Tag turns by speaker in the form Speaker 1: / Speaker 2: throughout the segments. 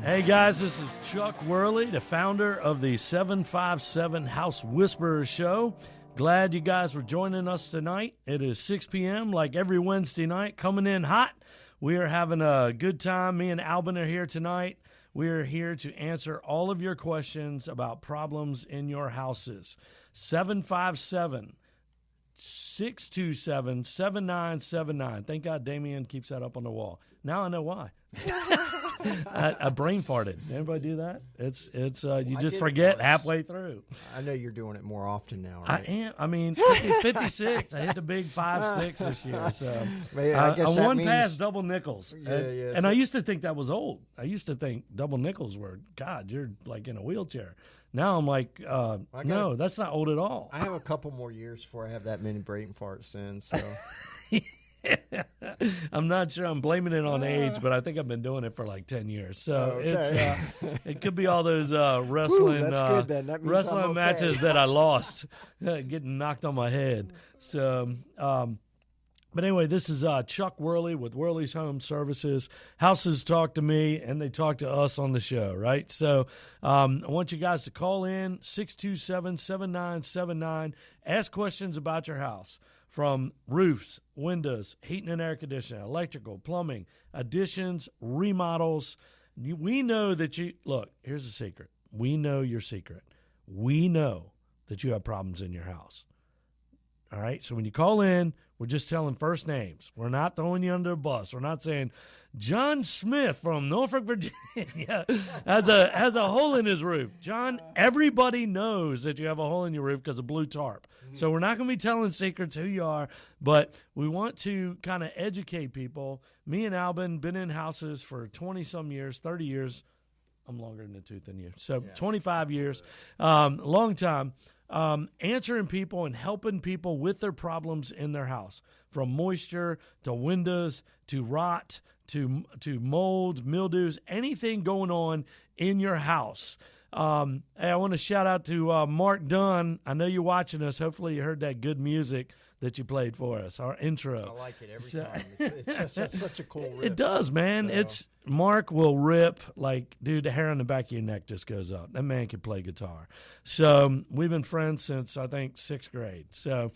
Speaker 1: Hey guys, this is Chuck Worley, the founder of the 757 House Whisperers Show. Glad you guys were joining us tonight. It is 6 p.m. like every Wednesday night, coming in hot. We are having a good time. Me and Albin are here tonight. We are here to answer all of your questions about problems in your houses. 757-627-7979. Thank God Damien keeps that up on the wall. Now I know why. I brain farted. Anybody do that? It's you just forget halfway through.
Speaker 2: I know you're doing it more often now, right?
Speaker 1: I am. I mean, 56. I hit the big 5-6 this year. So
Speaker 2: I guess
Speaker 1: I
Speaker 2: that
Speaker 1: won
Speaker 2: means...
Speaker 1: past double nickels.
Speaker 2: Yeah.
Speaker 1: And I used to think that was old. I used to think double nickels were, God, you're like in a wheelchair. Now I'm like, no, that's not old at all.
Speaker 2: I have a couple more years before I have that many brain farts in, so...
Speaker 1: I'm not sure I'm blaming it on age, but I think I've been doing it for like 10 years. So
Speaker 2: okay.
Speaker 1: It could be all those wrestling
Speaker 2: that's good, then. That means
Speaker 1: wrestling
Speaker 2: I'm okay.
Speaker 1: matches that I lost, getting knocked on my head. So, but anyway, this is Chuck Worley with Worley's Home Services. Houses talk to me, and they talk to us on the show, right? So I want you guys to call in, 627-7979. Ask questions about your house. From roofs, windows, heating and air conditioning, electrical, plumbing, additions, remodels. We know that look, here's the secret. We know your secret. We know that you have problems in your house. All right? So when you call in, we're just telling first names. We're not throwing you under a bus. We're not saying, John Smith from Norfolk, Virginia has a hole in his roof. John, everybody knows that you have a hole in your roof because of blue tarp. So we're not going to be telling secrets who you are, but we want to kind of educate people. Me and Albin been in houses for 20-some years, 30 years. I'm longer in the tooth than you. So 25 years, long time. Answering people and helping people with their problems in their house, from moisture to windows to rot to mold, mildews, anything going on in your house. Hey, I want to shout out to Mark Dunn. I know you're watching us. Hopefully you heard that good music that you played for us, our intro.
Speaker 2: I like it every time. It's just such a cool riff.
Speaker 1: It does, man. So. Mark will rip, like, dude, the hair on the back of your neck just goes up. That man can play guitar. So we've been friends since, I think, 6th grade. So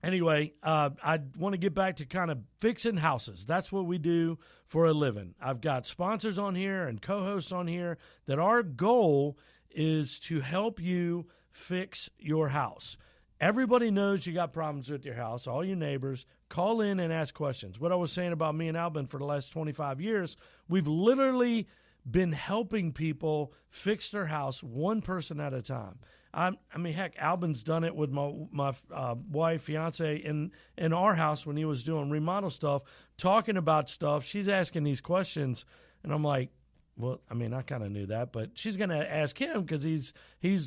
Speaker 1: anyway, I want to get back to kind of fixing houses. That's what we do for a living. I've got sponsors on here and co-hosts on here that our goal is to help you fix your house. Everybody knows you got problems with your house, all your neighbors. Call in and ask questions. What I was saying about me and Albin for the last 25 years, we've literally been helping people fix their house one person at a time. I mean, heck, Albin's done it with my wife, fiance, in our house when he was doing remodel stuff, talking about stuff. She's asking these questions, and I'm like, well, I mean, I kind of knew that, but she's going to ask him because he's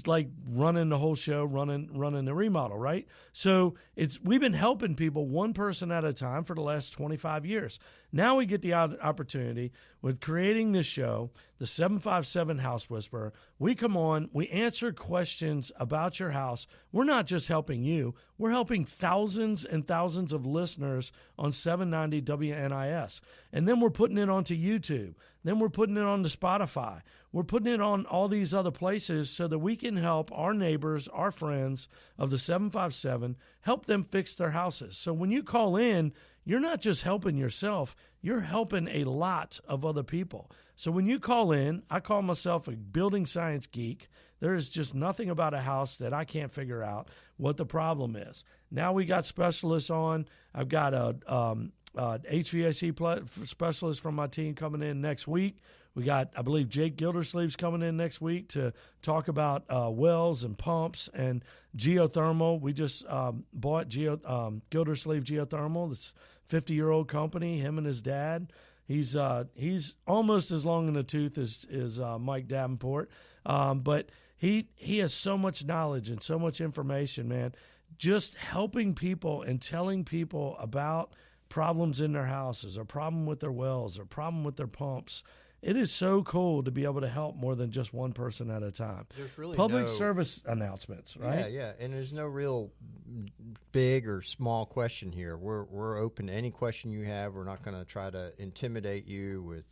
Speaker 1: like running the whole show, running the remodel, right? So we've been helping people one person at a time for the last 25 years. Now we get the opportunity with creating this show, the 757 House Whisperer. We come on, we answer questions about your house. We're not just helping you. We're helping thousands and thousands of listeners on 790 WNIS. And then we're putting it onto YouTube. Then we're putting it on to Spotify. We're putting it on all these other places so that we can help our neighbors, our friends of the 757, help them fix their houses. So when you call in, you're not just helping yourself, you're helping a lot of other people. So when you call in, I call myself a building science geek. There is just nothing about a house that I can't figure out what the problem is. Now we got specialists on. I've got a HVAC specialist from my team coming in next week. We got, I believe, Jake Gildersleeve's coming in next week to talk about wells and pumps and geothermal. We just bought Gildersleeve Geothermal. This 50-year-old company, him and his dad. He's almost as long in the tooth as Mike Davenport, but he has so much knowledge and so much information, man. Just helping people and telling people about problems in their houses, or problem with their wells, or problem with their pumps. it is so cool to be able to help more than just one person at a time.
Speaker 2: There's really
Speaker 1: Public service announcements, right?
Speaker 2: Yeah, and there's no real big or small question here. We're open to any question you have. We're not going to try to intimidate you with,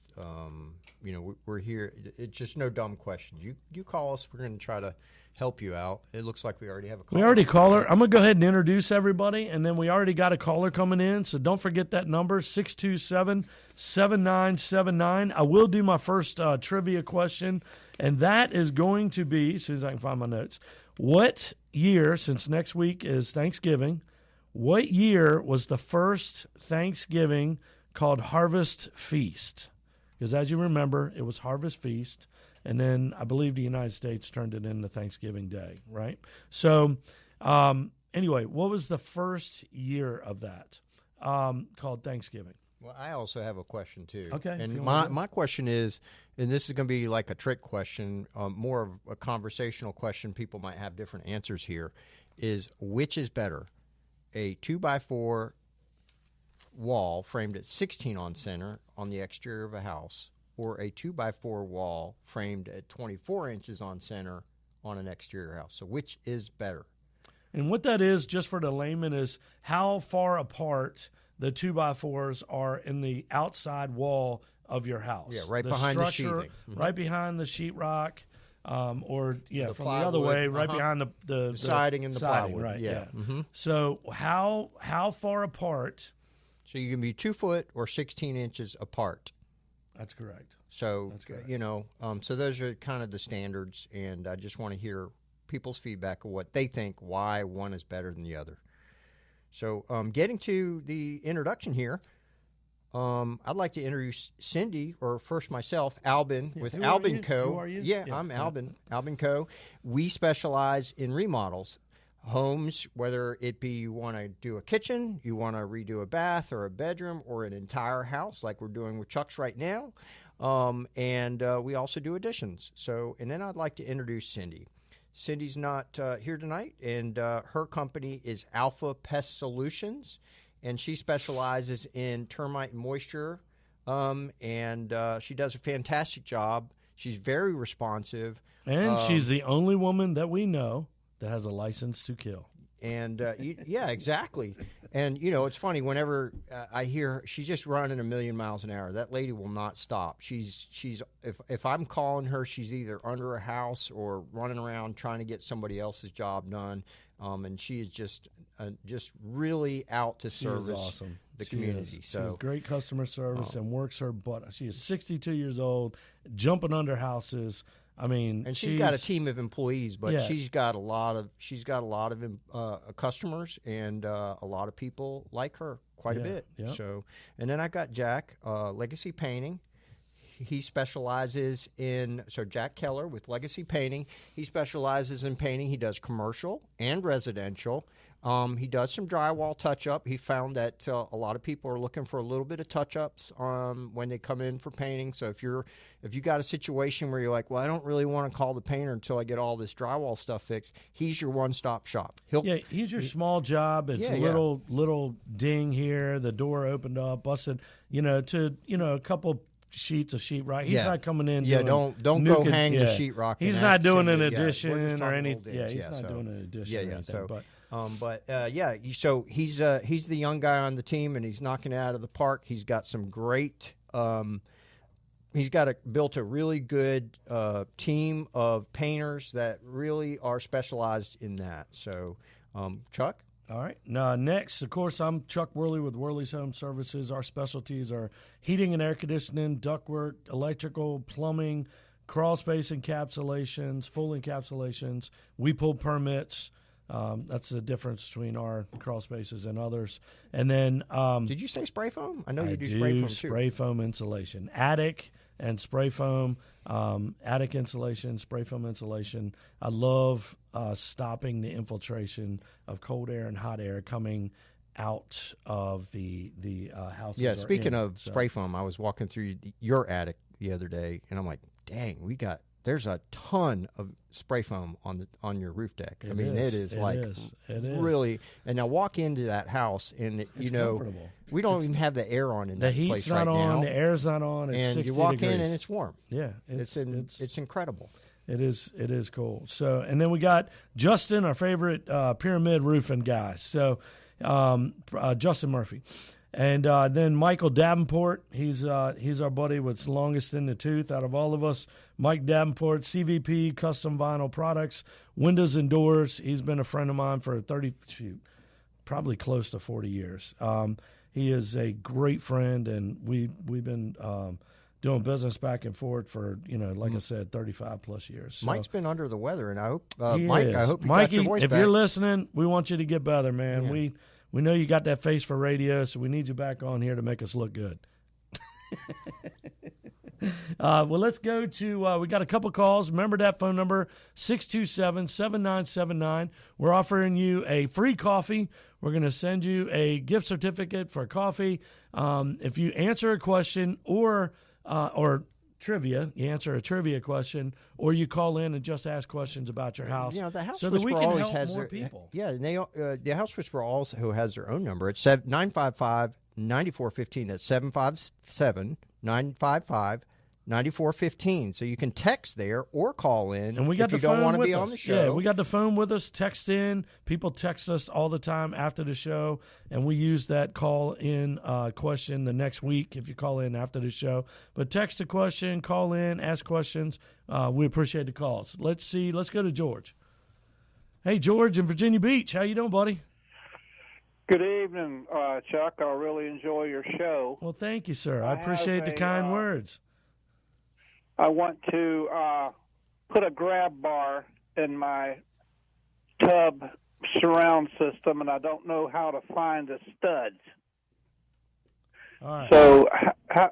Speaker 2: we're here. It's just no dumb questions. You call us. We're going to try to help you out. It looks like we already have a caller.
Speaker 1: We already caller. I'm going to go ahead and introduce everybody, and then we already got a caller coming in, so don't forget that number, 627-7979. I will do my first trivia question, and that is going to be, as soon as I can find my notes, what year, since next week is Thanksgiving, what year was the first Thanksgiving called Harvest Feast? Because as you remember, it was Harvest Feast. And then I believe the United States turned it into Thanksgiving Day, right? So anyway, what was the first year of that called Thanksgiving?
Speaker 2: Well, I also have a question, too.
Speaker 1: Okay.
Speaker 2: And my question is, and this is going to be like a trick question, more of a conversational question. People might have different answers here, is which is better, a 2x4 wall framed at 16 on center on the exterior of a house, or a 2x4 wall framed at 24 inches on center on an exterior house? So which is better?
Speaker 1: And what that is, just for the layman, is how far apart the 2x4s are in the outside wall of your house.
Speaker 2: Yeah, right behind the sheeting.
Speaker 1: Mm-hmm. Right behind the sheetrock, or from
Speaker 2: plywood,
Speaker 1: the other way, right behind the
Speaker 2: siding and the
Speaker 1: siding,
Speaker 2: plywood.
Speaker 1: right?
Speaker 2: Yeah. Mm-hmm.
Speaker 1: So how far apart?
Speaker 2: So you can be 2 foot or 16 inches apart.
Speaker 1: That's correct.
Speaker 2: So, so those are kind of the standards, and I just want to hear people's feedback of what they think, why one is better than the other. So getting to the introduction here, I'd like to introduce Cindy, or first myself, Albin, with Albin Co.
Speaker 1: Who are you?
Speaker 2: Yeah, I'm Albin, Albin Co. We specialize in remodels. Homes, whether it be you want to do a kitchen, you want to redo a bath or a bedroom or an entire house like we're doing with Chuck's right now. And we also do additions. So, and then I'd like to introduce Cindy. Cindy's not here tonight, and her company is Alpha Pest Solutions, and she specializes in termite and moisture, and she does a fantastic job. She's very responsive.
Speaker 1: And she's the only woman that we know that has a license to kill.
Speaker 2: And yeah, exactly. And it's funny, whenever I hear her, she's just running 1,000,000 miles an hour. That lady will not stop. She's if I'm calling her, she's either under a house or running around trying to get somebody else's job done. And she is just really out to service the community.
Speaker 1: She has great customer service and works her butt. She is 62 years old, jumping under houses. I mean,
Speaker 2: and she's got a team of employees, but she's got a lot of customers, and a lot of people like her quite a bit.
Speaker 1: Yeah.
Speaker 2: So, and then I got Jack, Legacy Painting. He specializes Jack Keller with Legacy Painting. He specializes in painting. He does commercial and residential. He does some drywall touch-up. He found that a lot of people are looking for a little bit of touch-ups when they come in for painting. So if you got a situation where you're like, well, I don't really want to call the painter until I get all this drywall stuff fixed, he's your one-stop shop.
Speaker 1: He's your small job. It's little ding here, the door opened up, busted, to a couple sheets of sheetrock. He's not coming in.
Speaker 2: Yeah, don't go hang the sheetrock.
Speaker 1: He's not doing an addition or anything. Yeah, he's not doing an addition.
Speaker 2: Yeah,
Speaker 1: or anything,
Speaker 2: so he's the young guy on the team, and he's knocking it out of the park. He's got some great. Built a really good team of painters that really are specialized in that. So, Chuck.
Speaker 1: All right. Now, next, of course, I'm Chuck Worley with Worley's Home Services. Our specialties are heating and air conditioning, ductwork, electrical, plumbing, crawl space encapsulations, full encapsulations. We pull permits. That's the difference between our crawl spaces and others. And then,
Speaker 2: did you say spray foam? I know you do spray foam too.
Speaker 1: Spray foam insulation, attic and spray foam, attic insulation, spray foam insulation. I love stopping the infiltration of cold air and hot air coming out of the houses.
Speaker 2: Yeah, speaking of spray foam, I was walking through your attic the other day, and I'm like, dang, we got there's a ton of spray foam on your roof deck. It is really. And now walk into that house, and we don't even have the air on in that place right now. The heat's not
Speaker 1: on, the air's not on. It's
Speaker 2: and
Speaker 1: 60
Speaker 2: you walk
Speaker 1: degrees.
Speaker 2: in, and it's warm.
Speaker 1: Yeah,
Speaker 2: it's incredible. It
Speaker 1: is cool. So, and then we got Justin, our favorite pyramid roofing guy. So, Justin Murphy. And then Michael Davenport, he's our buddy what's longest in the tooth out of all of us. Mike Davenport, CVP, Custom Vinyl Products, Windows and Doors. He's been a friend of mine for probably close to 40 years. He is a great friend, and we've been doing business back and forth for, I said, 35 plus years. So,
Speaker 2: Mike's been under the weather, and I hope,
Speaker 1: Mike, I hope you got your voice back. If you're listening, we want you to get better, man. Yeah. We know you got that face for radio, so we need you back on here to make us look good. Well, let's go to we got a couple calls. Remember that phone number, 627-7979. We're offering you a free coffee. We're going to send you a gift certificate for coffee. If you answer a question or trivia, you answer a trivia question, or you call in and just ask questions about your house,
Speaker 2: the house
Speaker 1: so that we can help
Speaker 2: has
Speaker 1: more people.
Speaker 2: Yeah, and the House Whisperer also has their own number. It's 955-9415. That's 757-955-9415. So you can text there or call in,
Speaker 1: and we got
Speaker 2: if you
Speaker 1: the phone
Speaker 2: don't want to
Speaker 1: with
Speaker 2: be
Speaker 1: us.
Speaker 2: on the show.
Speaker 1: Yeah, we got the phone with us. Text in. People text us all the time after the show, and we use that call-in question the next week if you call in after the show. But text a question, call in, ask questions. We appreciate the calls. Let's go to George. Hey, George in Virginia Beach. How you doing, buddy?
Speaker 3: Good evening, Chuck. I really enjoy your show.
Speaker 1: Well, thank you, sir. I appreciate the kind words.
Speaker 3: I want to put a grab bar in my tub surround system, and I don't know how to find the studs.
Speaker 1: All right.
Speaker 3: So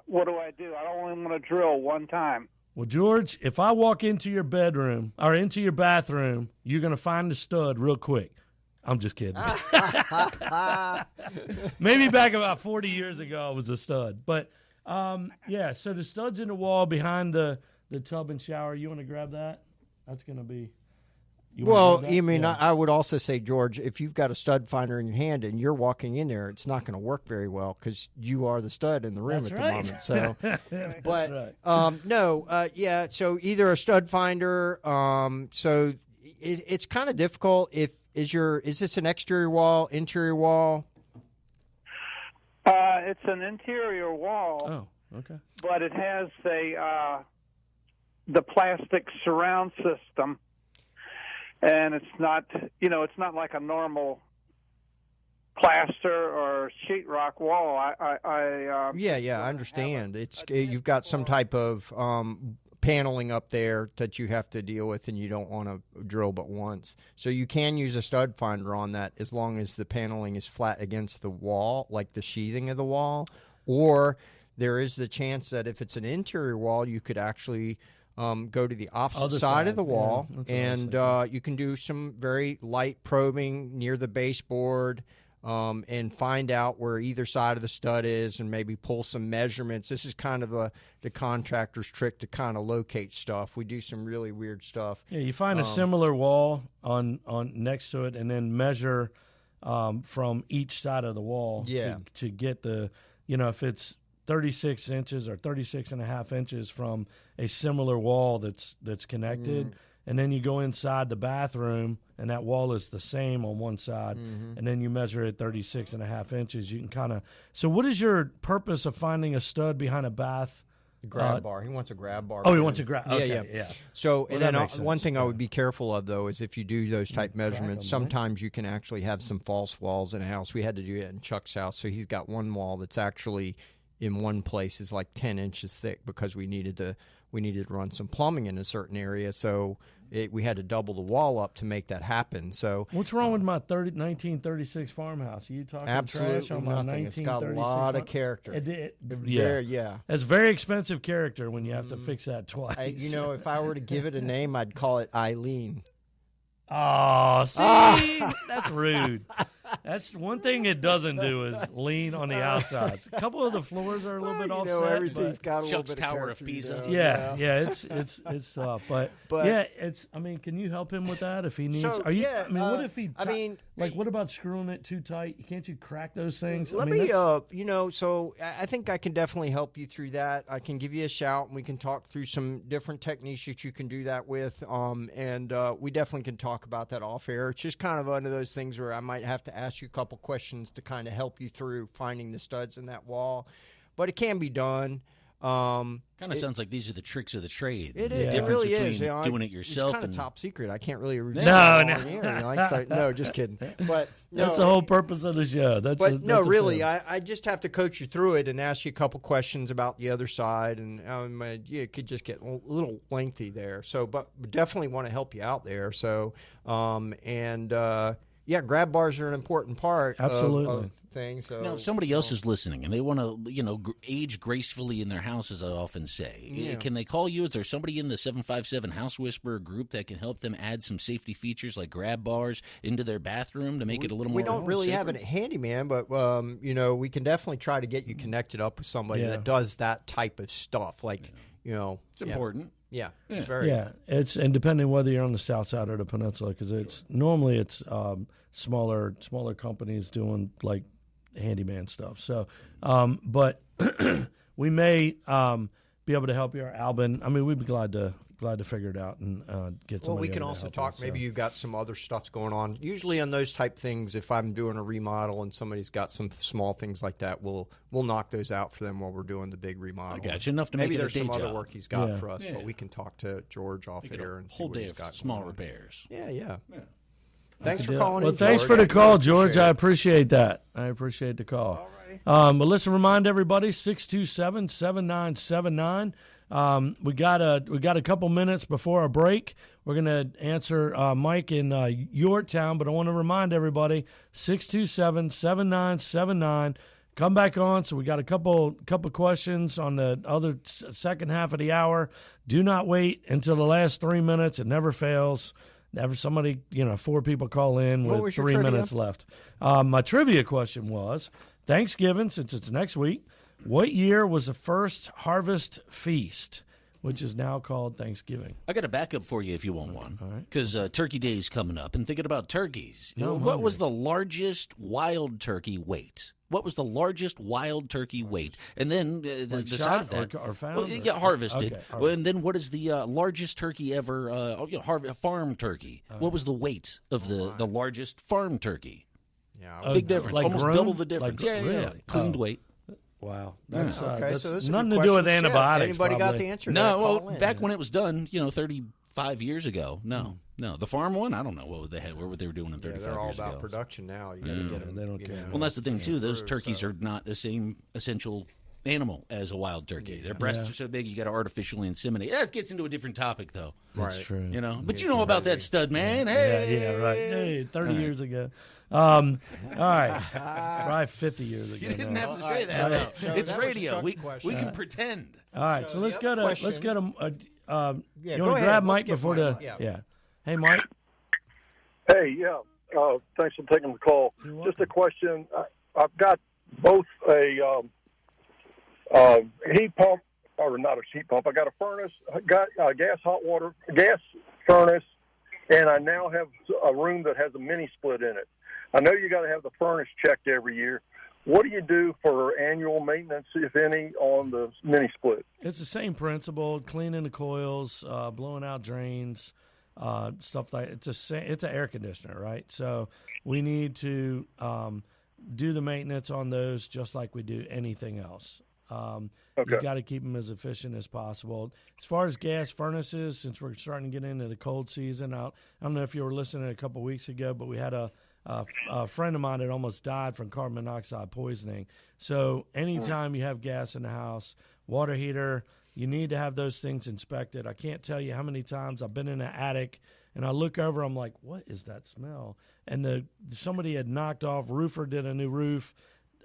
Speaker 3: what do I do? I only want to drill one time.
Speaker 1: Well, George, if I walk into your bedroom or into your bathroom, you're going to find the stud real quick. I'm just kidding. Maybe back about 40 years ago, I was a stud. But, so the stud's in the wall behind the tub and shower. You want to grab that? That's going to be...
Speaker 2: I would also say, George, if you've got a stud finder in your hand and you're walking in there, it's not going to work very well because you are the stud in the room the moment. So, but right. So either a stud finder. So it's kind of difficult. Is this an exterior wall, interior wall?
Speaker 3: It's an interior wall.
Speaker 1: Oh, okay.
Speaker 3: But it has the plastic surround system. And it's not like a normal plaster or sheetrock wall. I
Speaker 2: understand. You've got some type of paneling up there that you have to deal with, and you don't want to drill but once. So you can use a stud finder on that as long as the paneling is flat against the wall, like the sheathing of the wall. Or there is the chance that if it's an interior wall, you could actually go to the opposite side of the wall, and you can do some very light probing near the baseboard and find out where either side of the stud is and maybe pull some measurements. This is kind of the contractor's trick to kind of locate stuff. We do some really weird stuff.
Speaker 1: Yeah, you find a similar wall on next to it and then measure from each side of the wall to get the, if it's 36 inches or 36 and a half inches from a similar wall that's connected, and then you go inside the bathroom and that wall is the same on one side, and then you measure it 36 and a half inches. You can kind of. So what is your purpose of finding a stud behind a bath?
Speaker 2: Grab bar. He wants a grab bar.
Speaker 1: Oh, he wants a grab. Okay, yeah.
Speaker 2: So, and then one thing I would be careful of, though, is if you do those type measurements, sometimes you can actually have some false walls in a house. We had to do it in Chuck's house. So he's got one wall that's actually in one place is like 10 inches thick because we needed to run some plumbing in a certain area. So we had to double the wall up to make that happen. So
Speaker 1: what's wrong with my 1936 farmhouse? Are you talking trash on my 1936?
Speaker 2: It's got a lot of character.
Speaker 1: It's very expensive character when you have to fix that twice.
Speaker 2: If I were to give it a name, I'd call it Eileen.
Speaker 1: Oh, see, that's rude. That's one thing it doesn't do is lean on the outsides. A couple of the floors are a little bit offset.
Speaker 2: Everything's got a little
Speaker 4: Chuck's
Speaker 2: bit
Speaker 4: Tower
Speaker 2: of
Speaker 4: of Pisa.
Speaker 1: Yeah, it's tough, but yeah, it's. I mean, can you help him with that if he needs?
Speaker 2: So,
Speaker 1: Are you?
Speaker 2: yeah,
Speaker 1: I mean, what if he?
Speaker 2: I mean,
Speaker 1: what about screwing it too tight? Can't you crack those things?
Speaker 2: Let me, so I think I can definitely help you through that. I can give you a shout, and we can talk through some different techniques that you can do that with. And we definitely can talk about that off air. It's just kind of one of those things where I might have to ask you a couple questions to kind of help you through finding the studs in that wall, but it can be done.
Speaker 4: Kind of sounds like these are the tricks of the trade.
Speaker 2: It
Speaker 4: really
Speaker 2: is.
Speaker 4: Doing it yourself.
Speaker 2: It's kind of top secret. I can't really reveal
Speaker 1: No,
Speaker 2: just kidding. But
Speaker 1: that's the whole purpose of the show.
Speaker 2: Really, I just have to coach you through it and ask you a couple questions about the other side, and it could just get a little lengthy there. So, but we definitely want to help you out there. So, grab bars are an important part.
Speaker 1: Absolutely.
Speaker 2: Of things. So,
Speaker 4: now, if somebody else is listening and they want to, age gracefully in their house, as I often say, can they call you? Is there somebody in the 757 House Whisperer group that can help them add some safety features like grab bars into their bathroom to make it a little more?
Speaker 2: We don't really
Speaker 4: safer?
Speaker 2: have a handyman, but we can definitely try to get you connected up with somebody that does that type of stuff. Like,
Speaker 4: it's important.
Speaker 2: Yeah, it's very.
Speaker 1: Yeah, and depending whether you're on the south side or the peninsula, because it's normally smaller companies doing like handyman stuff. So, but we may be able to help you, Albin. I mean, we'd be glad to figure it out and get somebody.
Speaker 2: Well, we can also talk. Maybe you've got some other stuff's going on. Usually on those type things, if I'm doing a remodel and somebody's got some small things like that, we'll knock those out for them while we're doing the big remodel.
Speaker 4: I got you. Enough to
Speaker 2: maybe
Speaker 4: make it
Speaker 2: there's
Speaker 4: a day
Speaker 2: some
Speaker 4: job.
Speaker 2: other work he's got for us, but we can talk to George off air and see
Speaker 4: whole
Speaker 2: what
Speaker 4: day
Speaker 2: he's
Speaker 4: of
Speaker 2: got.
Speaker 4: small repairs.
Speaker 2: Yeah. Thanks for calling.
Speaker 1: Well, thanks for the call, George. I appreciate that. I appreciate the call.
Speaker 3: All righty.
Speaker 1: But let's remind everybody 627-7979. We got a couple minutes before our break. We're going to answer Mike in Yorktown, but I want to remind everybody 627-7979. Come back on. So we got a couple questions on the other second half of the hour. Do not wait until the last 3 minutes. It never fails. Never somebody, 4 people call in with 3 minutes left. My trivia question was Thanksgiving, since it's next week. What year was the first harvest feast, which is now called Thanksgiving?
Speaker 4: I got a backup for you if you want one, because Turkey Day is coming up. And thinking about turkeys,
Speaker 1: No,
Speaker 4: what was the largest wild turkey weight? What was the largest wild turkey weight? And then the side of that,
Speaker 1: or found?
Speaker 4: harvested.
Speaker 1: Okay,
Speaker 4: Well, and then what is the largest turkey ever? Farm turkey. What was the weight of the largest farm turkey?
Speaker 2: Yeah,
Speaker 4: Big difference,
Speaker 1: like
Speaker 4: almost
Speaker 1: groomed?
Speaker 4: double the difference.
Speaker 1: Like,
Speaker 4: yeah.
Speaker 1: really?
Speaker 4: Cleaned weight.
Speaker 1: Wow. That's,
Speaker 2: okay, so
Speaker 1: that's
Speaker 2: that's
Speaker 1: nothing to do with antibiotics.
Speaker 2: Anybody got the answer? To that?
Speaker 4: No, well,
Speaker 2: Call in.
Speaker 4: back when it was done, 35 years ago. No, the farm one, I don't know what they had, what they were doing in 35
Speaker 2: they're all
Speaker 4: years
Speaker 2: about
Speaker 4: ago.
Speaker 2: production now. You got to get them.
Speaker 1: They don't care.
Speaker 4: Well, that's the thing too. Those turkeys are not the same essential animal as a wild turkey. Their breasts are so big, you got to artificially inseminate. That gets into a different topic, though.
Speaker 1: That's true.
Speaker 4: But you know about that stud, man. Hey,
Speaker 1: Yeah, right. Hey, 30 years ago. All right. Probably 50 years ago.
Speaker 4: You didn't
Speaker 1: now.
Speaker 4: have to say that.
Speaker 2: So
Speaker 4: It's
Speaker 2: that was
Speaker 4: radio.
Speaker 2: Chuck's
Speaker 4: We
Speaker 2: question.
Speaker 4: can pretend.
Speaker 1: All right, so let's go to
Speaker 2: question-
Speaker 1: you
Speaker 2: go
Speaker 1: want to
Speaker 2: ahead.
Speaker 1: grab
Speaker 2: Let's
Speaker 1: Mike
Speaker 2: get
Speaker 1: before
Speaker 2: Mike.
Speaker 1: the
Speaker 2: Yeah.
Speaker 1: Hey, Mike.
Speaker 5: Hey, thanks for taking the call.
Speaker 1: You're
Speaker 5: Just
Speaker 1: welcome.
Speaker 5: a question. I've got both a heat pump, or not a heat pump. I got a furnace, got a gas furnace, and I now have a room that has a mini split in it. I know you got to have the furnace checked every year. What do you do for annual maintenance, if any, on the mini split?
Speaker 1: It's the same principle: cleaning the coils, blowing out drains, stuff like it's an air conditioner, right? So we need to do the maintenance on those just like we do anything else. You got to keep them as efficient as possible. As far as gas furnaces, since we're starting to get into the cold season, I don't know if you were listening a couple weeks ago, but we had a friend of mine that almost died from carbon monoxide poisoning. So anytime you have gas in the house, water heater, you need to have those things inspected. I can't tell you how many times I've been in an attic and I look over, I'm like, what is that smell? And somebody had knocked off, roofer did a new roof,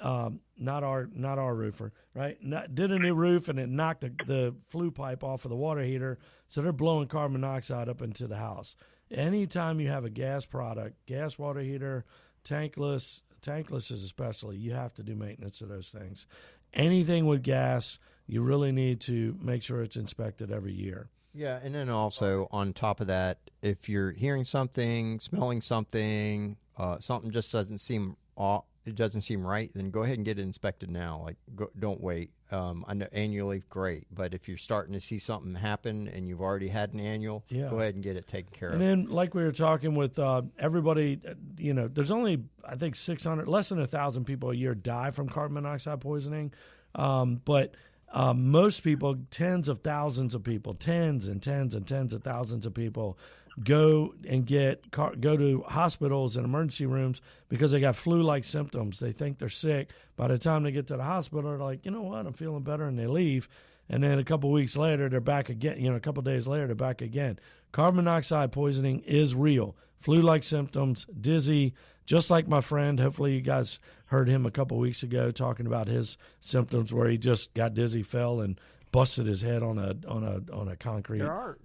Speaker 1: not our roofer, right? Did a new roof and it knocked the flue pipe off of the water heater, so they're blowing carbon monoxide up into the house. Anytime you have a gas product, gas water heater, tankless, tankless especially, you have to do maintenance of those things. Anything with gas, you really need to make sure it's inspected every year.
Speaker 2: Yeah, and then also on top of that, if you're hearing something, smelling something, something just doesn't seem right, then go ahead and get it inspected now. Don't wait. I know annually, great, but if you're starting to see something happen and you've already had an annual, go ahead and get it taken care of.
Speaker 1: And then, like we were talking with everybody, there's only, I think, less than 1,000 people a year die from carbon monoxide poisoning, but most people, tens of thousands of people, tens and tens and tens of thousands of people go to hospitals and emergency rooms because they got flu-like symptoms. They think they're sick. By the time they get to the hospital, they're like, you know what, I'm feeling better, and they leave. And then a couple weeks later, they're back again. A couple days later, they're back again. Carbon monoxide poisoning is real. Flu-like symptoms, dizzy, just like my friend. Hopefully you guys heard him a couple weeks ago talking about his symptoms where he just got dizzy, fell, and busted his head on a concrete.
Speaker 2: There are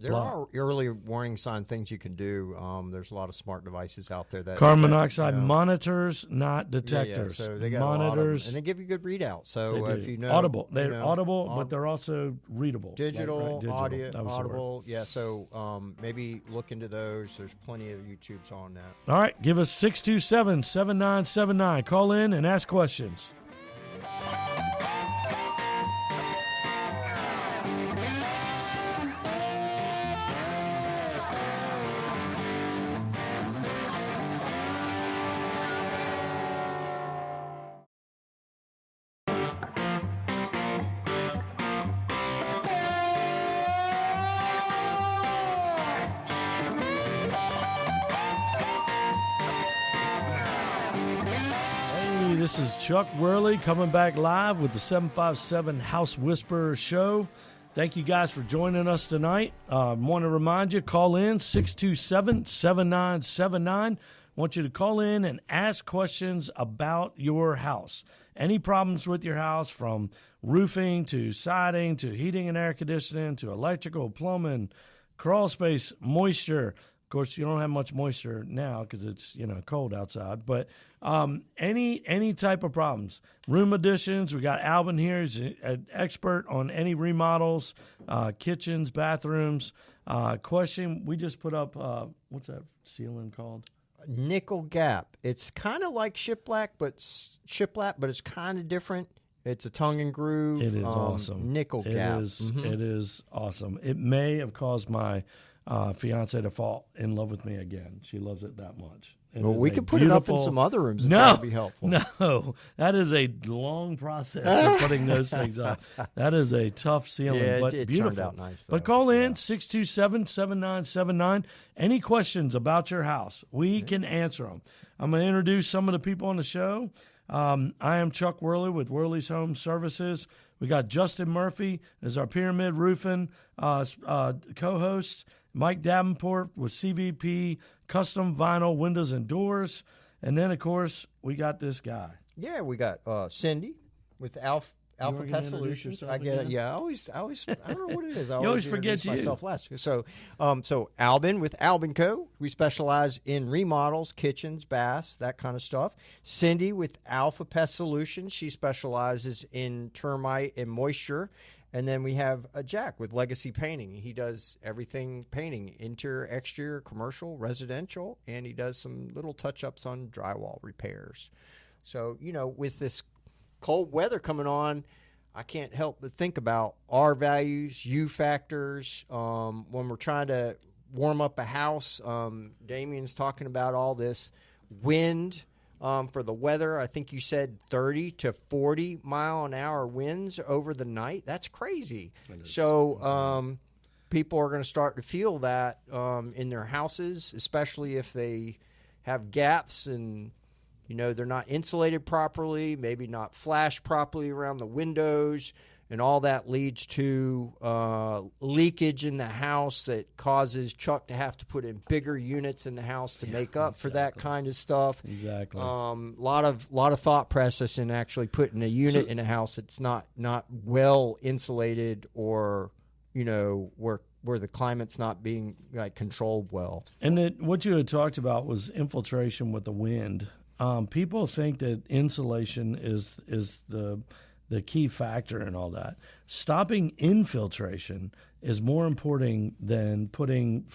Speaker 2: early warning sign things you can do. There's a lot of smart devices out there that
Speaker 1: carbon monoxide monitors, not detectors.
Speaker 2: So they got
Speaker 1: monitors,
Speaker 2: and they give you good readouts. So if you know
Speaker 1: audible, they're audible, but they're also readable.
Speaker 2: Digital,
Speaker 1: digital.
Speaker 2: audio, audible. Yeah. So maybe look into those. There's plenty of YouTubes on that.
Speaker 1: All right, give us 627-7979. Call in and ask questions. This is Chuck Worley coming back live with the 757 House Whisperer Show. Thank you guys for joining us tonight. Want to remind you, call in 627-7979. Want you to call in and ask questions about your house. Any problems with your house, from roofing to siding to heating and air conditioning to electrical, plumbing, crawl space, moisture. Of course, you don't have much moisture now because it's cold outside. But any type of problems, room additions. We got Albin here. He's an expert on any remodels, kitchens, bathrooms. Question: we just put up what's that ceiling called?
Speaker 2: Nickel gap. It's kind of like shiplap, but it's kind of different. It's a tongue and groove.
Speaker 1: It is awesome.
Speaker 2: Nickel gap.
Speaker 1: It is awesome. It may have caused my fiance to fall in love with me again. She loves it that much.
Speaker 2: Well, we could put it up in some other rooms if that would be helpful.
Speaker 1: No, that is a long process for putting those things up. That is a tough ceiling, but
Speaker 2: it
Speaker 1: beautiful.
Speaker 2: Turned out nice, though.
Speaker 1: But call in 627-7979. Any questions about your house, we can answer them. I'm going to introduce some of the people on the show. I am Chuck Worley with Worley's Home Services. We got Justin Murphy as our Pyramid Roofing co-host. Mike Davenport with CVP Custom Vinyl Windows and Doors. And then, of course, we got this guy.
Speaker 2: Yeah, we got Cindy with Alpha Pest Solutions. I get it. Yeah, I always I don't know what it is. I
Speaker 1: always forget
Speaker 2: myself last. So Albin with Albin Co. We specialize in remodels, kitchens, baths, that kind of stuff. Cindy with Alpha Pest Solutions. She specializes in termite and moisture. And then we have Jack with Legacy Painting. He does everything painting, interior, exterior, commercial, residential, and he does some little touch-ups on drywall repairs. So, with this cold weather coming on, I can't help but think about R values, U factors. When we're trying to warm up a house, Damien's talking about all this wind. For the weather, I think you said 30 to 40 mile an hour winds over the night. That's crazy. So people are going to start to feel that in their houses, especially if they have gaps and, they're not insulated properly, maybe not flashed properly around the windows. And all that leads to leakage in the house that causes Chuck to have to put in bigger units in the house to make up for that kind of stuff.
Speaker 1: Exactly.
Speaker 2: Lot of thought process in actually putting a unit in a house that's not well insulated, or where the climate's not being controlled well.
Speaker 1: And what you had talked about was infiltration with the wind. people think that insulation is the key factor in all that. Stopping infiltration is more important than putting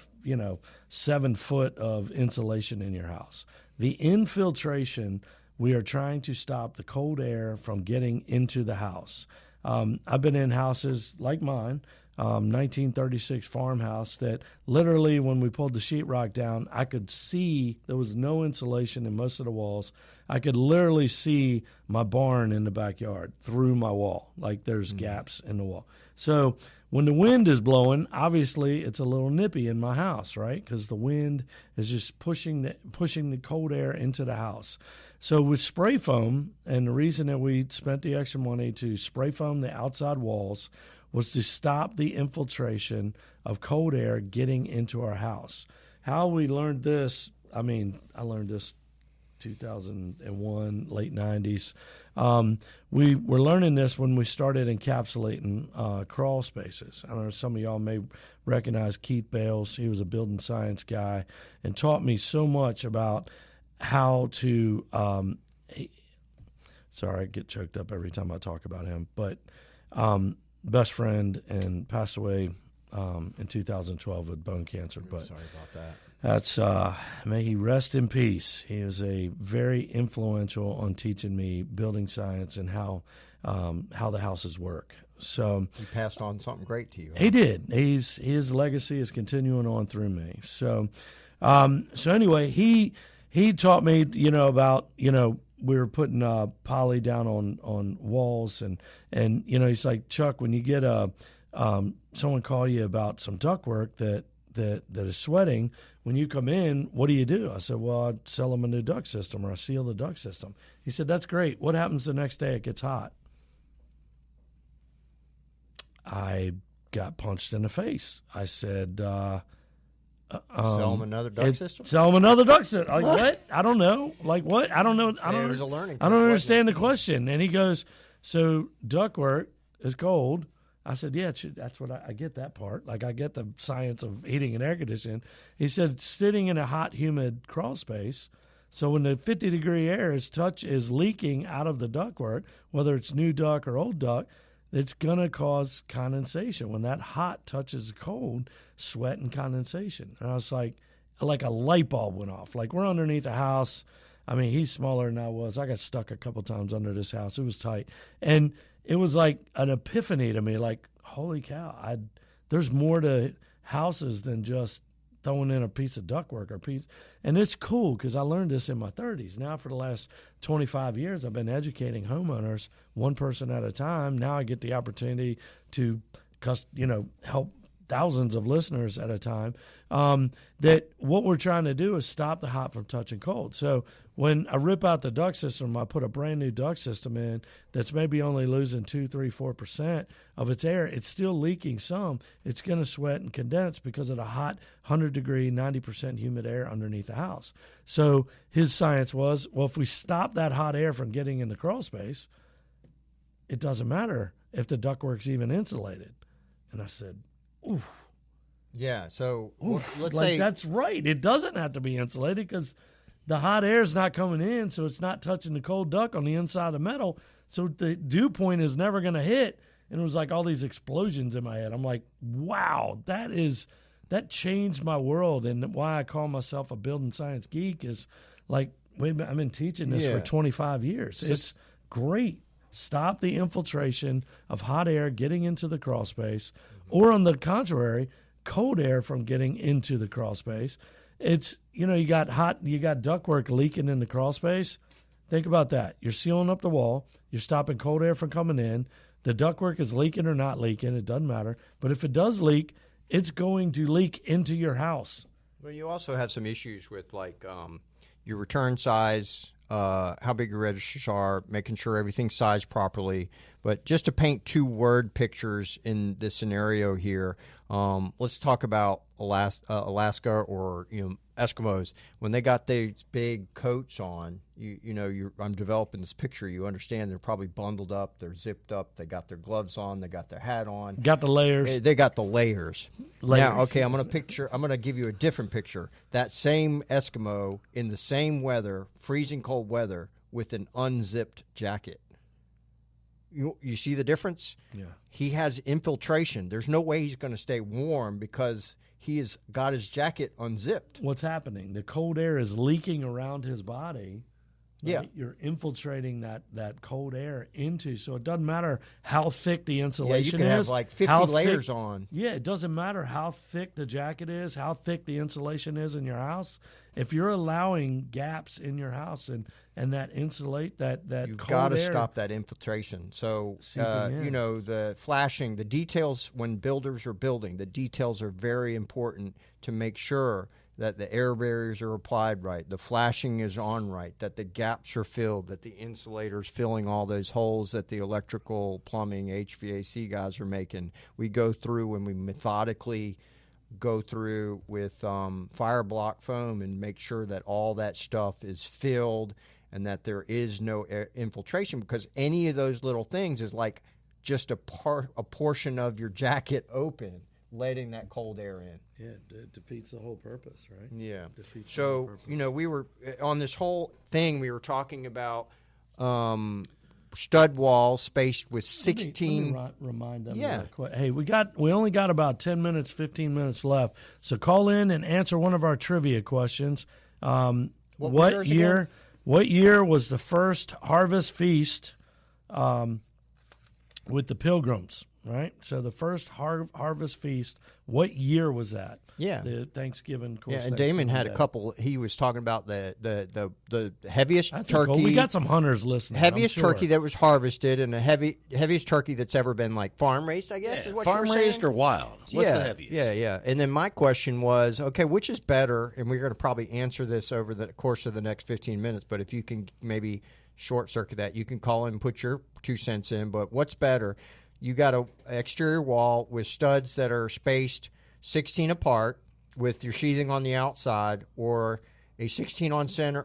Speaker 1: 7 foot of insulation in your house. The infiltration, we are trying to stop the cold air from getting into the house. I've been in houses like mine, 1936 farmhouse, that literally when we pulled the sheetrock down, I could see there was no insulation in most of the walls. I could literally see my barn in the backyard through my wall, like there's gaps in the wall. So when the wind is blowing, obviously it's a little nippy in my house, right? Because the wind is just pushing the cold air into the house. So with spray foam, and the reason that we spent the extra money to spray foam the outside walls was to stop the infiltration of cold air getting into our house. How we learned this, I learned this 2001, late 90s. We were learning this when we started encapsulating crawl spaces. I don't know, some of y'all may recognize Keith Bales. He was a building science guy and taught me so much about how to sorry, I get choked up every time I talk about him, but best friend and passed away in 2012 with bone cancer. But
Speaker 2: sorry about that.
Speaker 1: That's may he rest in peace. He is a very influential on teaching me building science and how the houses work. So
Speaker 2: he passed on something great to you. Huh?
Speaker 1: He did. His legacy is continuing on through me. So anyway, he taught me about we were putting poly down on walls and he's like, Chuck, when you get someone call you about some ductwork that is sweating, when you come in, what do you do? I said, well, I sell them a new duct system, or I seal the duct system. He said, that's great. What happens the next day it gets hot? I got punched in the face. I said, sell
Speaker 2: them another duct system?
Speaker 1: Sell them another duct system. Like, what? I don't know. Like, what? I don't know. I don't understand the question. And he goes, so ductwork is cold. I said, yeah, that's what I get that part. Like, I get the science of heating and air conditioning. He said, sitting in a hot, humid crawl space, so when the 50-degree air is leaking out of the ductwork, whether it's new duct or old duct, it's going to cause condensation. When that hot touches cold, sweat and condensation. And I was like a light bulb went off. Like, we're underneath a house. I mean, he's smaller than I was. I got stuck a couple times under this house. It was tight. And it was like an epiphany to me, like, holy cow, there's more to houses than just throwing in a piece of ductwork or piece. And it's cool because I learned this in my 30s. Now for the last 25 years, I've been educating homeowners one person at a time. Now I get the opportunity to help thousands of listeners at a time, that what we're trying to do is stop the hot from touching cold. So when I rip out the duct system, I put a brand new duct system in that's maybe only losing 2, 3, 4% of its air. It's still leaking some. It's going to sweat and condense because of the hot 100-degree, 90% humid air underneath the house. So his science was, well, if we stop that hot air from getting in the crawl space, it doesn't matter if the ductwork's even insulated. And I said, oof.
Speaker 2: Yeah, so let's
Speaker 1: like,
Speaker 2: say
Speaker 1: that's right. It doesn't have to be insulated because the hot air is not coming in, so it's not touching the cold duct on the inside of metal. So the dew point is never going to hit. And it was like all these explosions in my head. I'm like, wow, that changed my world. And why I call myself a building science geek is like, I've been teaching this for 25 years. It's great. Stop the infiltration of hot air getting into the crawl space, or on the contrary, cold air from getting into the crawl space. It's, you got ductwork leaking in the crawl space. Think about that. You're sealing up the wall. You're stopping cold air from coming in. The ductwork is leaking or not leaking. It doesn't matter. But if it does leak, it's going to leak into your house.
Speaker 2: Well, you also have some issues with your return size, how big your registers are, making sure everything's sized properly. But just to paint 2 word pictures in this scenario here, let's talk about Alaska or Eskimos, when they got these big coats on, I'm developing this picture. You understand they're probably bundled up, they're zipped up, they got their gloves on, they got their hat on.
Speaker 1: Got the layers.
Speaker 2: They got the layers. Now, okay, I'm going to give you a different picture. That same Eskimo in the same weather, freezing cold weather, with an unzipped jacket. You see the difference?
Speaker 1: Yeah.
Speaker 2: He has infiltration. There's no way he's going to stay warm because he has got his jacket unzipped.
Speaker 1: What's happening? The cold air is leaking around his body. Right?
Speaker 2: Yeah.
Speaker 1: You're infiltrating that cold air into, so it doesn't matter how thick the insulation is.
Speaker 2: Yeah, you can have like 50 layers on.
Speaker 1: Yeah, it doesn't matter how thick the jacket is, how thick the insulation is in your house. If you're allowing gaps in your house and that insulate that
Speaker 2: you've
Speaker 1: cold
Speaker 2: got to
Speaker 1: air,
Speaker 2: stop that infiltration. So
Speaker 1: in.
Speaker 2: The flashing, the details when builders are building, the details are very important to make sure that the air barriers are applied right, the flashing is on right, that the gaps are filled, that the insulator's filling all those holes that the electrical, plumbing, HVAC guys are making. We go through and we methodically go through with fire block foam and make sure that all that stuff is filled and that there is no air infiltration, because any of those little things is like just a portion of your jacket open, letting that cold air in.
Speaker 1: Yeah, it defeats the whole purpose, right?
Speaker 2: Yeah.
Speaker 1: Defeats
Speaker 2: so,
Speaker 1: the whole purpose.
Speaker 2: We were on this whole thing, we were talking about stud walls spaced with 16.
Speaker 1: Let me remind them.
Speaker 2: Yeah.
Speaker 1: Hey, we only got about 10 minutes, 15 minutes left. So call in and answer one of our trivia questions. What year was the first harvest feast with the Pilgrims? Right, so the first harvest feast, what year was that?
Speaker 2: Yeah,
Speaker 1: the Thanksgiving. Of course,
Speaker 2: yeah, and Damon had a couple. He was talking about the heaviest turkey.
Speaker 1: Cool. We got some hunters listening.
Speaker 2: Heaviest turkey that was harvested, and the heaviest turkey that's ever been like farm raised. I guess is what
Speaker 4: farm
Speaker 2: you're saying?
Speaker 4: raised or wild. What's the heaviest?
Speaker 2: Yeah. And then my question was, okay, which is better? And we're going to probably answer this over the course of the next 15 minutes. But if you can maybe short circuit that, you can call in and put your 2 cents in. But what's better? You got an exterior wall with studs that are spaced 16 apart with your sheathing on the outside, or a 16 on center,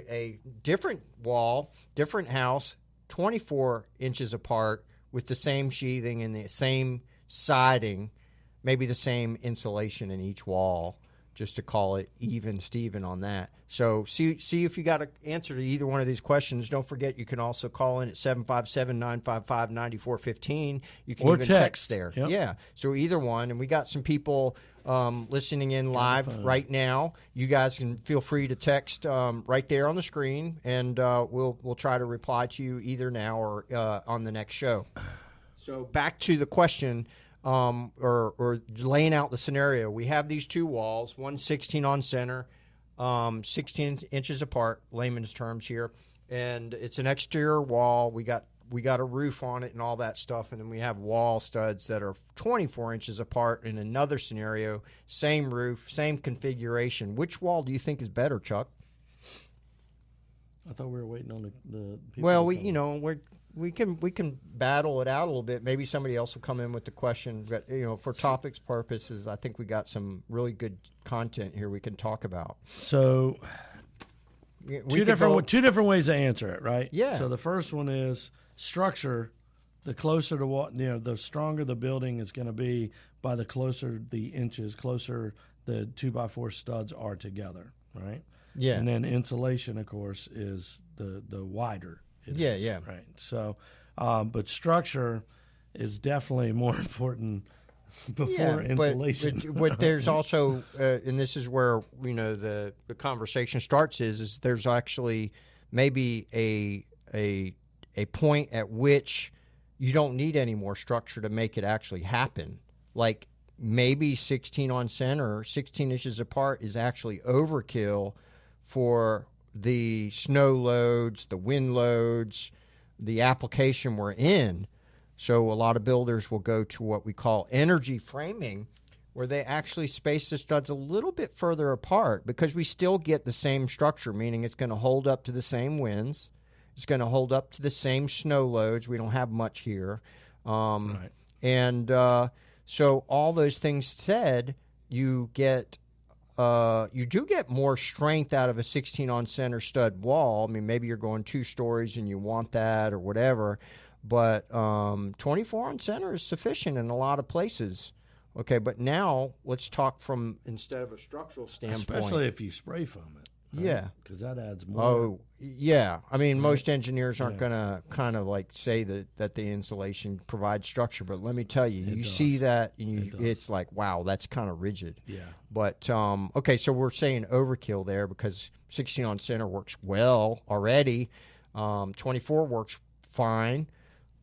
Speaker 2: a different wall, different house, 24 inches apart with the same sheathing and the same siding, maybe the same insulation in each wall, just to call it even Steven on that. So see if you got an answer to either one of these questions. Don't forget, you can also call in at 757-955-9415. You can
Speaker 1: or
Speaker 2: even text there.
Speaker 1: Yep.
Speaker 2: Yeah, so either one. And we got some people listening in live right now. You guys can feel free to text right there on the screen, and we'll try to reply to you either now or on the next show. So back to the question. Or laying out the scenario. We have these two walls, one 16 on center, 16 inches apart, layman's terms here, and it's an exterior wall. We got a roof on it and all that stuff, and then we have wall studs that are 24 inches apart in another scenario, same roof, same configuration. Which wall do you think is better, Chuck?
Speaker 1: I thought we were waiting on the people.
Speaker 2: Well, we can battle it out a little bit. Maybe somebody else will come in with the question. But, for topics purposes, I think we got some really good content here we can talk about.
Speaker 1: So, two different ways to answer it, right?
Speaker 2: Yeah.
Speaker 1: So the first one is structure. The closer to what the stronger the building is going to be, by the closer the inches, closer the 2x4 studs are together, right?
Speaker 2: Yeah.
Speaker 1: And then insulation, of course, is the wider.
Speaker 2: Yeah.
Speaker 1: Right. So, but structure is definitely more important before insulation.
Speaker 2: But there's also, and this is where the conversation starts. Is there's actually maybe a point at which you don't need any more structure to make it actually happen. Like maybe 16 on center, 16 inches apart is actually overkill for the snow loads, the wind loads, the application we're in. So a lot of builders will go to what we call energy framing, where they actually space the studs a little bit further apart, because we still get the same structure, meaning it's going to hold up to the same winds. It's going to hold up to the same snow loads. We don't have much here. Right. And so all those things said, you get you do get more strength out of a 16 on center stud wall. I mean, maybe you're going 2 stories and you want that or whatever, but 24 on center is sufficient in a lot of places. Okay, but now let's talk from instead of a structural standpoint.
Speaker 1: Especially if you spray foam it. Right?
Speaker 2: Yeah.
Speaker 1: Because that adds more.
Speaker 2: Oh, yeah. I mean, most engineers aren't going to kind of like say that the insulation provides structure, but let me tell you, you see that, and it's like, wow, that's kind of rigid.
Speaker 1: Yeah.
Speaker 2: But, okay, so we're saying overkill there because 16 on center works well already. 24 works fine.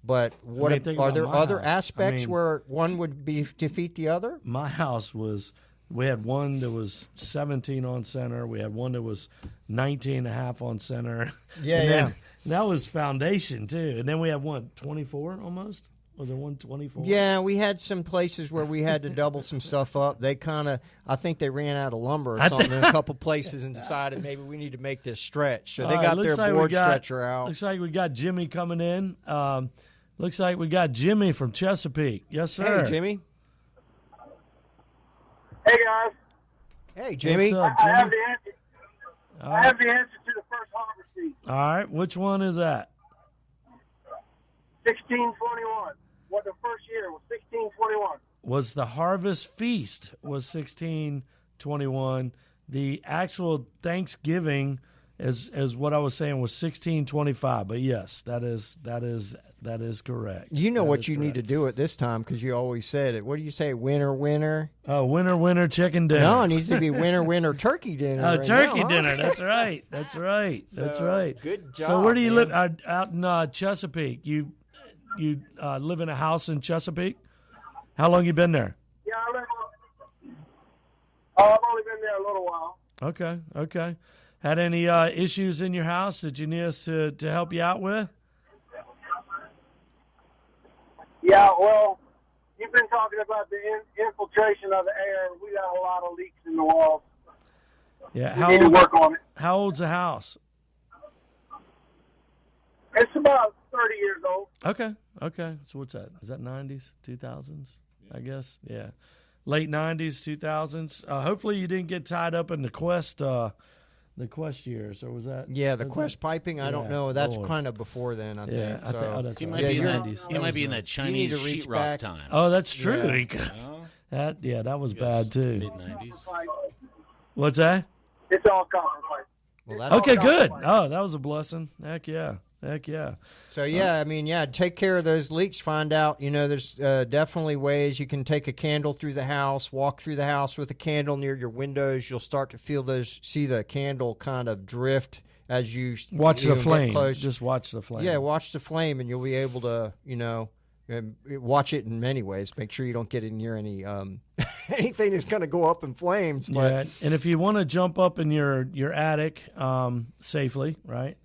Speaker 2: But what are there other aspects where one would defeat the other?
Speaker 1: My house we had one that was 17 on center. We had one that was 19 and a half on center.
Speaker 2: Yeah,
Speaker 1: and that was foundation, too. And then we had one, 24 almost? Was there one 24?
Speaker 2: Yeah, we had some places where we had to double some stuff up. They I think they ran out of lumber or something in a couple places and decided maybe we need to make this stretch. So they got their board stretcher out.
Speaker 1: Looks like we got Jimmy coming in. Looks like we got Jimmy from Chesapeake. Yes, sir.
Speaker 2: Hey, Jimmy.
Speaker 3: Hey, guys.
Speaker 2: Hey, Jimmy.
Speaker 1: What's up, Jimmy?
Speaker 3: I have the answer. I have the answer to the first harvest seed.
Speaker 1: All right. Which one is that?
Speaker 3: 1621. What the first year was 1621.
Speaker 1: Was the harvest feast was 1621. The actual Thanksgiving, as what I was saying, was 1625. But yes, that is correct.
Speaker 2: You know what you need to do at this time because you always said it. What do you say? Winter, winter.
Speaker 1: Oh, winter chicken dinner.
Speaker 2: No, it needs to be winter turkey dinner.
Speaker 1: Oh, turkey dinner. That's right. That's right. That's right.
Speaker 2: Good job.
Speaker 1: So where do you live? Out in Chesapeake. You live in a house in Chesapeake? How long you been there?
Speaker 3: Yeah, I've only been there a little while.
Speaker 1: Okay. Had any issues in your house that you need us to help you out with?
Speaker 3: Yeah, well, you've been talking about the infiltration of the air. We got a lot of leaks in the walls.
Speaker 1: Yeah,
Speaker 3: we need to work on it.
Speaker 1: How old's the house?
Speaker 3: It's about 30 years old.
Speaker 1: Okay. So what's that? Is that 90s, 2000s, I guess? Yeah. Late 90s, 2000s. Hopefully you didn't get tied up in the Quest years, or was that?
Speaker 2: Yeah, the Quest piping. I don't know. That's kind of before then, I think.
Speaker 1: So.
Speaker 4: He might be in that. He might be in that Chinese sheetrock time.
Speaker 1: Oh, that's true. Yeah. That was bad too.
Speaker 4: Mid-90s.
Speaker 1: What's that?
Speaker 3: It's all copper pipe.
Speaker 2: Well, that's
Speaker 1: okay, good. Oh, that was a blessing. Heck yeah.
Speaker 2: So, take care of those leaks. Find out, there's definitely ways you can take a candle through the house, walk through the house with a candle near your windows. You'll start to see the candle kind of drift as you
Speaker 1: watch the flame.
Speaker 2: Close.
Speaker 1: Just watch the flame.
Speaker 2: Yeah, watch the flame, and you'll be able to, watch it in many ways. Make sure you don't get it near any anything that's going to go up in flames. But.
Speaker 1: Yeah, and if you want to jump up in your attic safely, right?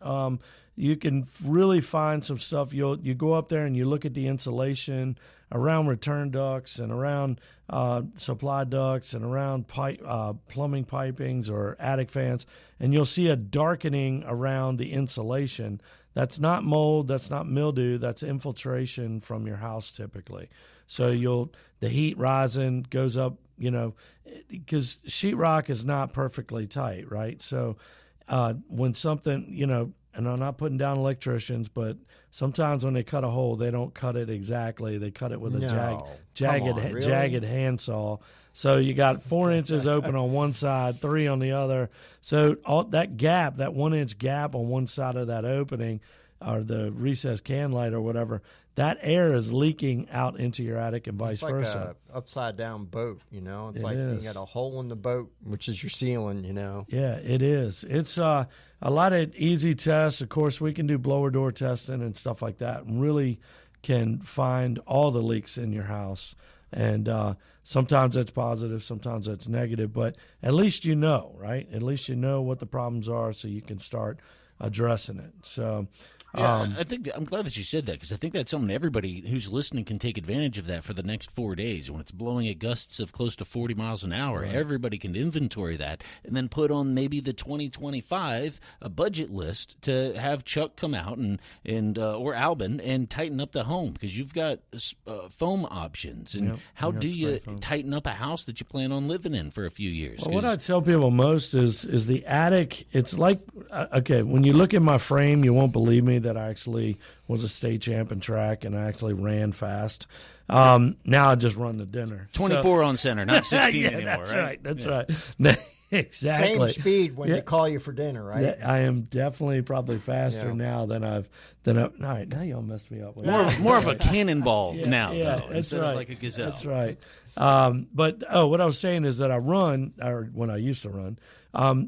Speaker 1: You can really find some stuff. You go up there and you look at the insulation around return ducts and around supply ducts and around plumbing pipings or attic fans, and you'll see a darkening around the insulation. That's not mold, that's not mildew, that's infiltration from your house typically. So the heat rising goes up, because sheetrock is not perfectly tight, right? So when something, and I'm not putting down electricians, but sometimes when they cut a hole, they don't cut it exactly. They cut it with a jagged handsaw. So you got 4 inches open on one side, 3 on the other. So that 1 inch gap on one side of that opening, or the recessed can light or whatever, that air is leaking out into your attic and vice versa.
Speaker 2: It's like an upside-down boat, It's like you got a hole in the boat, which is your ceiling,
Speaker 1: Yeah, it is. It's a lot of easy tests. Of course, we can do blower door testing and stuff like that and really can find all the leaks in your house. And sometimes that's positive, sometimes that's negative. But at least you know, right? At least you know what the problems are so you can start addressing it. So
Speaker 4: I think I'm glad that you said that, because I think that's something everybody who's listening can take advantage of that for the next 4 days. When it's blowing at gusts of close to 40 miles an hour, everybody can inventory that and then put on maybe the 2025 a budget list to have Chuck come out and or Albin and tighten up the home, because you've got foam options. And how do you tighten up a house that you plan on living in for a few years?
Speaker 1: Well, what I tell people most is the attic. It's like, okay, when you look at my frame, you won't believe me that I actually was a state champ in track and I actually ran fast. Now I just run the dinner.
Speaker 4: 24 on center, not 16 anymore,
Speaker 1: that's
Speaker 4: right?
Speaker 1: That's right. Exactly.
Speaker 2: Same speed when they call you for dinner, right?
Speaker 1: Yeah, I am definitely probably faster now than I've. All right, now y'all messed me up. With
Speaker 4: more of a cannonball now, though,
Speaker 1: that's
Speaker 4: instead
Speaker 1: right.
Speaker 4: of like a gazelle.
Speaker 1: That's right. But what I was saying is that I run, or when I used to run,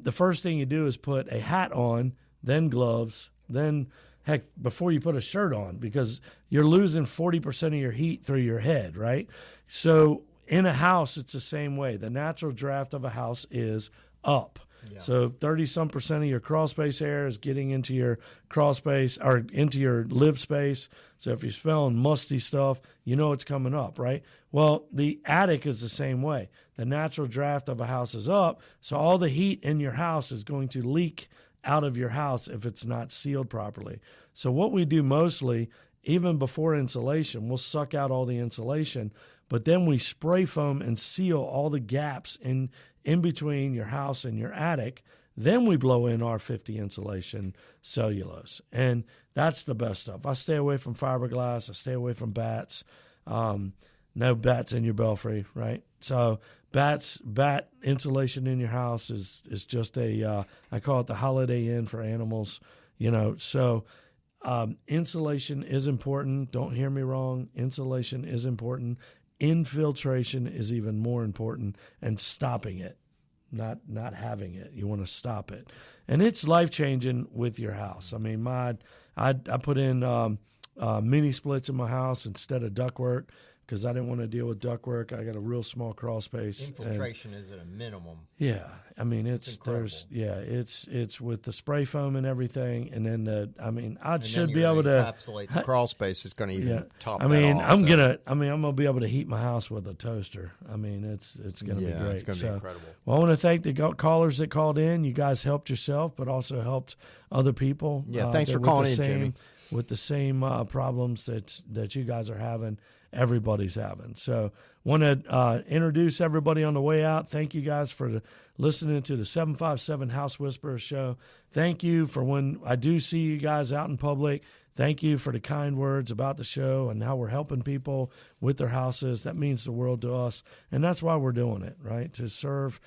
Speaker 1: the first thing you do is put a hat on, then gloves, then heck, before you put a shirt on, because you're losing 40% of your heat through your head, right? So in a house, it's the same way. The natural draft of a house is up. Yeah. So 30-some% of your crawl space air is getting into your crawl space or into your live space. So if you're smelling musty stuff, you know it's coming up, right? Well, the attic is the same way. The natural draft of a house is up, so all the heat in your house is going to leak out of your house if it's not sealed properly. So what we do mostly, even before insulation, we'll suck out all the insulation, but then we spray foam and seal all the gaps in between your house and your attic. Then we blow in our 50 insulation cellulose, and that's the best stuff. I stay away from fiberglass. I stay away from bats. No bats in your belfry, right? So bat insulation in your house is just I call it the Holiday Inn for animals, So insulation is important. Don't hear me wrong. Insulation is important. Infiltration is even more important, and stopping it, not having it. You want to stop it, and it's life-changing with your house. I mean, I put in mini splits in my house instead of ductwork, because I didn't want to deal with ductwork. I got a real small crawl space.
Speaker 2: Infiltration is at a minimum.
Speaker 1: Yeah, I mean it's with the spray foam and everything, and then I should be able to
Speaker 2: encapsulate the crawl space. Is going to even top.
Speaker 1: I'm gonna be able to heat my house with a toaster. I mean it's gonna be great.
Speaker 2: It's going to be incredible.
Speaker 1: Well, I want to thank the callers that called in. You guys helped yourself, but also helped other people.
Speaker 2: Yeah, thanks for calling in, Jimmy.
Speaker 1: With the same problems that you guys are having. Everybody's having. So want to introduce everybody on the way out. Thank you guys for listening to the 757 House Whisperers show. Thank you for when I do see you guys out in public. Thank you for the kind words about the show and how we're helping people with their houses. That means the world to us, and that's why we're doing it, right? To serve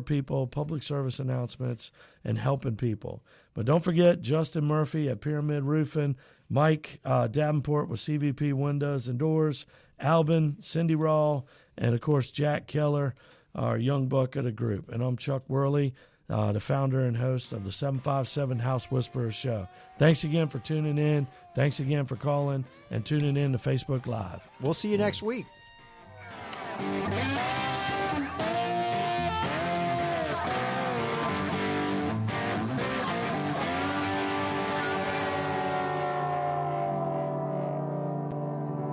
Speaker 1: people, public service announcements, and helping people. But don't forget Justin Murphy at Pyramid Roofing, Mike Davenport with CVP Windows and Doors, Albin, Cindy Rawl, and, of course, Jack Keller, our young buck of the group. And I'm Chuck Worley, the founder and host of the 757 House Whisperers show. Thanks again for tuning in. Thanks again for calling and tuning in to Facebook Live.
Speaker 2: We'll see you next week.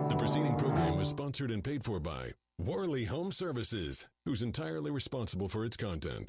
Speaker 6: The preceding program was sponsored and paid for by Worley Home Services, who's entirely responsible for its content.